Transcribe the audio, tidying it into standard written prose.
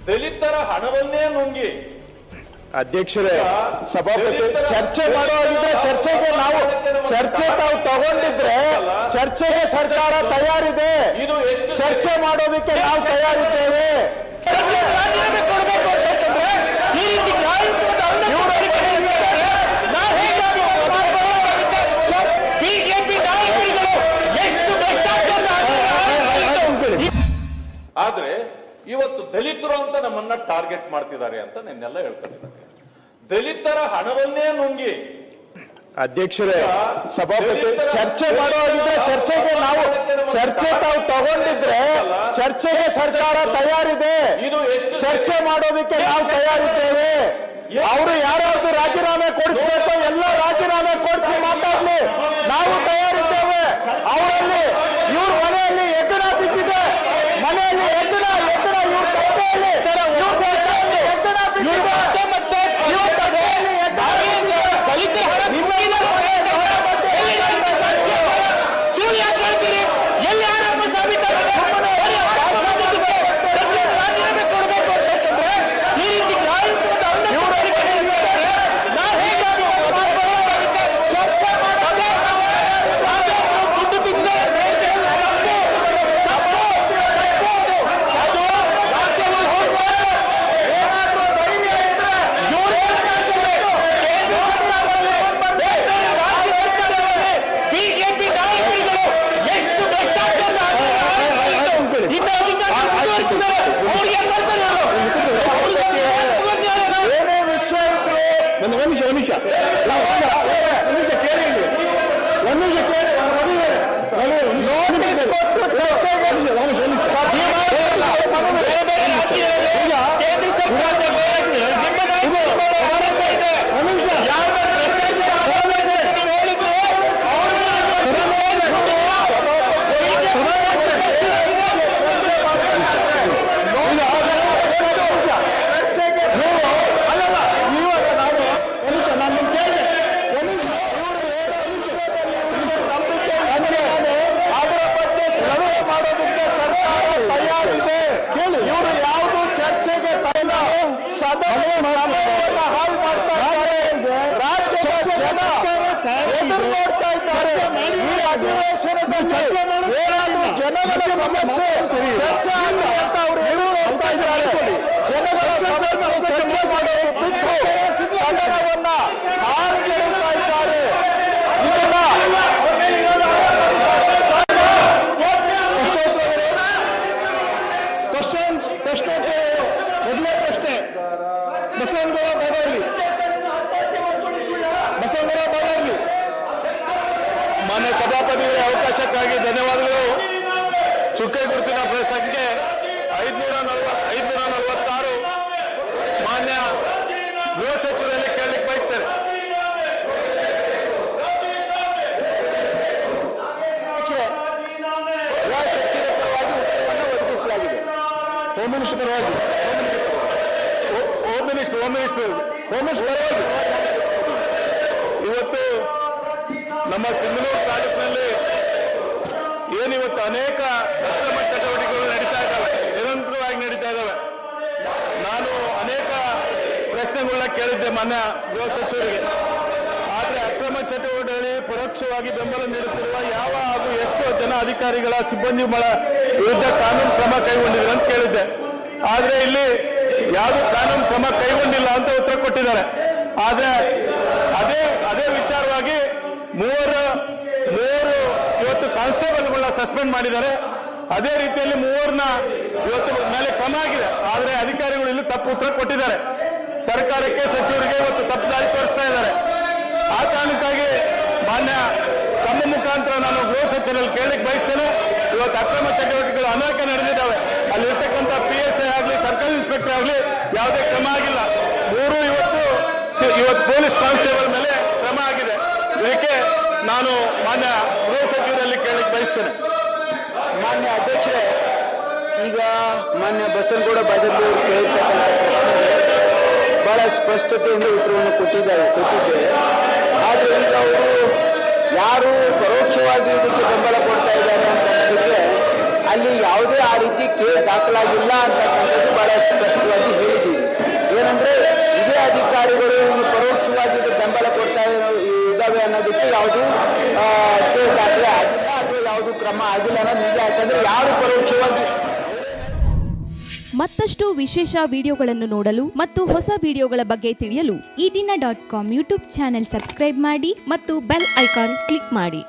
ದಲಿತರ ಹಣವನ್ನೇ ನುಂಗಿ ಅಧ್ಯಕ್ಷರೇ, ಸಭಾಪತಿ ಚರ್ಚೆ ಮಾಡೋದಿದ್ರೆ ಚರ್ಚೆಗೆ ಚರ್ಚೆ ತಾವು ತಗೊಂಡಿದ್ರೆ ಚರ್ಚೆಗೆ ಸರ್ಕಾರ ತಯಾರಿದೆ. ಚರ್ಚೆ ಮಾಡೋದಕ್ಕೆ ನಾವು ತಯಾರಿದ್ದೇವೆ. ರಾಜೀನಾಮೆ ಕೊಡಬೇಕು ಅಂತಂದ್ರೆ ಈ ರೀತಿ ಬಿಜೆಪಿ ನಾಯಕರುಗಳು ಎಷ್ಟು ಆದ್ರೆ ಇವತ್ತು ದಲಿತರು ಅಂತ ನಮ್ಮನ್ನ ಟಾರ್ಗೆಟ್ ಮಾಡ್ತಿದ್ದಾರೆ ಅಂತ ನಿನ್ನೆಲ್ಲ ಹೇಳ್ಕೊಂಡಿದ್ದಾರೆ. ದಲಿತರ ಹಣವನ್ನೇ ನುಂಗಿ ಅಧ್ಯಕ್ಷರೇ, ಸಭಾಪತಿ ಚರ್ಚೆ ಮಾಡೋದಿದ್ರೆ ಚರ್ಚೆಗೆ ಚರ್ಚೆ ತಾವು ತಗೊಂಡಿದ್ರೆ ಚರ್ಚೆಗೆ ಸರ್ಕಾರ ತಯಾರಿದೆ. ಚರ್ಚೆ ಮಾಡೋದಕ್ಕೆ ನಾವು ತಯಾರಿದ್ದೇವೆ. ಅವರು ಯಾರಾದ್ರೂ ರಾಜೀನಾಮೆ ಕೊಡಿಸಬೇಕು, ಎಲ್ಲ ರಾಜೀನಾಮೆ ಕೊಡಿಸಿ ಮಾತಾಡ್ಲಿ, ನಾವು ತಯಾರಿದ್ದೇವೆ. ಅವರಲ್ಲಿ ಇವ್ರ ಮನೆಯಲ್ಲಿ ಎಕಣ ಬಿದ್ದಿದೆ, ಮನೆಯಲ್ಲಿ ಎಕಣ ಇವ್ರ ಕಟ್ಟೆಯಲ್ಲಿ ಎಕಣ ಬಿದ್ದಿದೆ. ಮತ್ತೆ ಸುಳ್ಳು ಯಾಕೆ ಹೇಳ್ತೀರಿ? ಎಲ್ಲಿ ಆರೋಪ ಸಾಬೀತಾಗಿದೆ? ರಾಜೀನಾಮೆ ಕೊಡಬೇಕು ಅಂತಂದ್ರೆ ಈ ರೀತಿ ಹಾಳು ಮಾಡ್ತಾ ನೋಡ್ತಾ ಇದ್ದಾರೆ. ಈ ಅಧಿವೇಶನದಲ್ಲಿ ಏನಾದರೂ ಜನಗಳ ಸಮಸ್ಯೆ ಚರ್ಚೆ ಆಗಲಿ ಅಂತ ಅವರು ನೋಡ್ತಾ ಇದ್ದಾರೆ. ಜನಗಳ ಸಮಸ್ಯೆ ಚರ್ಚೆ ಮಾಡೋದು ಬಿಟ್ಟು ಸದನವನ್ನ ಹಾಳುಗೆಡುತ್ತಾ ಇದ್ದಾರೆ. ಇದನ್ನ ಪ್ರಶ್ನೆ ಮೊದಲೇ ಪ್ರಶ್ನೆ ಬಸವನಗೌಡ ಬಾದಾರ್ಲಿ. ಮಾನ್ಯ ಸಭಾಪತಿಗಳ ಅವಕಾಶಕ್ಕಾಗಿ ಧನ್ಯವಾದಗಳು. ಚುಕ್ಕೆ ಗುರುತಿನ ಸಂಖ್ಯೆ 546 ಮಾನ್ಯ ಗೃಹ ಸಚಿವರಲ್ಲಿ ಕೇಳಲಿಕ್ಕೆ ಬಯಸ್ತಾರೆ. ಗೃಹ ಸಚಿವರ ಪರವಾಗಿ ಉತ್ತರವನ್ನು ಒದಗಿಸಲಾಗಿದೆ. ಹೋಮ್ ಮಿನಿಸ್ಟರ್ ಪರವಾಗಿ ಹೋಮ್ ಮಿನಿಸ್ಟರ್ ಪರವಾಗಿ ಇವತ್ತು ನಮ್ಮ ಸಿಂಧನೂರು ತಾಲೂಕಿನಲ್ಲಿ ಏನಿವತ್ತು ಅನೇಕ ಅಕ್ರಮ ಚಟುವಟಿಕೆಗಳು ನಡೀತಾ ಇದ್ದಾವೆ, ನಿರಂತರವಾಗಿ ನಡೀತಾ ಇದ್ದಾವೆ. ನಾನು ಅನೇಕ ಪ್ರಶ್ನೆಗಳನ್ನ ಕೇಳಿದ್ದೆ ಮಾನ್ಯ ಗೃಹ ಸಚಿವರಿಗೆ. ಆದರೆ ಅಕ್ರಮ ಚಟುವಟಿಕೆಗಳಿಗೆ ಪರೋಕ್ಷವಾಗಿ ಬೆಂಬಲ ನೀಡುತ್ತಿರುವ ಯಾವ ಹಾಗೂ ಎಷ್ಟು ಜನ ಅಧಿಕಾರಿಗಳ ಸಿಬ್ಬಂದಿಗಳ ವಿರುದ್ಧ ಕಾನೂನು ಕ್ರಮ ಕೈಗೊಂಡಿದ್ದಾರೆ ಅಂತ ಕೇಳಿದ್ದೆ. ಆದರೆ ಇಲ್ಲಿ ಯಾವುದು ಕಾನೂನು ಕ್ರಮ ಕೈಗೊಂಡಿಲ್ಲ ಅಂತ ಉತ್ತರ ಕೊಟ್ಟಿದ್ದಾರೆ. ಆದರೆ ಅದೇ ವಿಚಾರವಾಗಿ ಮೂವರು ಇವತ್ತು ಕಾನ್ಸ್ಟೇಬಲ್ಗಳನ್ನ ಸಸ್ಪೆಂಡ್ ಮಾಡಿದ್ದಾರೆ. ಅದೇ ರೀತಿಯಲ್ಲಿ 3 ಇವತ್ತು ಮೇಲೆ ಕ್ರಮ ಆಗಿದೆ. ಆದರೆ ಅಧಿಕಾರಿಗಳು ಇಲ್ಲಿ ತಪ್ಪು ಉತ್ತರ ಕೊಟ್ಟಿದ್ದಾರೆ. ಸರ್ಕಾರಕ್ಕೆ, ಸಚಿವರಿಗೆ ಇವತ್ತು ತಪ್ಪು ದಾರಿ ತೋರಿಸ್ತಾ ಇದ್ದಾರೆ. ಆ ಕಾರಣಕ್ಕಾಗಿ ಮಾನ್ಯ ತಮ್ಮ ಮುಖಾಂತರ ನಾನು ಗೃಹ ಸಚಿವರಲ್ಲಿ ಕೇಳಲಿಕ್ಕೆ ಬಯಸ್ತೇನೆ. ಇವತ್ತು ಅಕ್ರಮ ಚಟುವಟಿಕೆಗಳು ಅನೇಕ ನಡೆದಿದ್ದಾವೆ. ಅಲ್ಲಿರ್ತಕ್ಕಂಥ PSI ಆಗಲಿ, ಸರ್ಕಲ್ ಇನ್ಸ್ಪೆಕ್ಟರ್ ಆಗಲಿ ಯಾವುದೇ ಕ್ರಮ ಆಗಿಲ್ಲ. 3 ಇವತ್ತು ಪೊಲೀಸ್ ಕಾನ್ಸ್ಟೇಬಲ್ ಮೇಲೆ ಕ್ರಮ ಆಗಿದೆ. ಇದಕ್ಕೆ ನಾನು ಮಾನ್ಯ ಗೃಹ ಸಚಿವರಲ್ಲಿ ಕೇಳಲಿಕ್ಕೆ ಬಯಸ್ತೇನೆ. ಮಾನ್ಯ ಅಧ್ಯಕ್ಷರೇ, ಈಗ ಮಾನ್ಯ ಬಸವನಗೌಡ ಬಾದಾಮಿ ಅವರು ಕೇಳಿರ್ತಕ್ಕಂಥ ಪ್ರಶ್ನೆಗೆ ಬಹಳ ಸ್ಪಷ್ಟತೆಯಿಂದ ಉತ್ತರವನ್ನು ಕೊಟ್ಟಿದ್ದೇವೆ. ಆದರೆ ಈಗ ಅವರು ಯಾರು ಪರೋಕ್ಷವಾಗಿ ಇದಕ್ಕೆ ಬೆಂಬಲ ಕೊಡ್ತಾ ಇದ್ದಾರೆ ಅಂತ ಅನ್ನೋದಕ್ಕೆ ಅಲ್ಲಿ ಯಾವುದೇ ಆ ರೀತಿ ಕೇಸ್ ದಾಖಲಾಗಿಲ್ಲ ಅಂತಕ್ಕಂಥದ್ದು ಬಹಳ ಸ್ಪಷ್ಟವಾಗಿ ಹೇಳಿದ್ದೀವಿ. ಏನಂದ್ರೆ ಇದೇ ಅಧಿಕಾರಿಗಳು ಪರೋಕ್ಷವಾಗಿ ಬೆಂಬಲ ಕೊಡ್ತಾ ಇದ್ದಾವೆ ಅನ್ನೋದಕ್ಕೆ ಯಾವುದು ಕೇಸ್ ದಾಖಲೆ ಆಗಿಲ್ಲ ಅಥವಾ ಯಾವುದು ಕ್ರಮ ಆಗಿಲ್ಲ ಅನ್ನೋದು ನಿಜ. ಯಾಕಂದ್ರೆ ಯಾರು ಪರೋಕ್ಷವಾಗಿ ಮತ್ತಷ್ಟು ವಿಶೇಷ ವಿಡಿಯೋಗಳನ್ನು ನೋಡಲು ಮತ್ತು ಹೊಸ ವಿಡಿಯೋಗಳ ಬಗ್ಗೆ ತಿಳಿಯಲು ಈ ದಿನ .com ಯೂಟ್ಯೂಬ್ ಚಾನೆಲ್ ಸಬ್ಸ್ಕ್ರೈಬ್ ಮಾಡಿ ಮತ್ತು ಬೆಲ್ ಐಕಾನ್ ಕ್ಲಿಕ್ ಮಾಡಿ.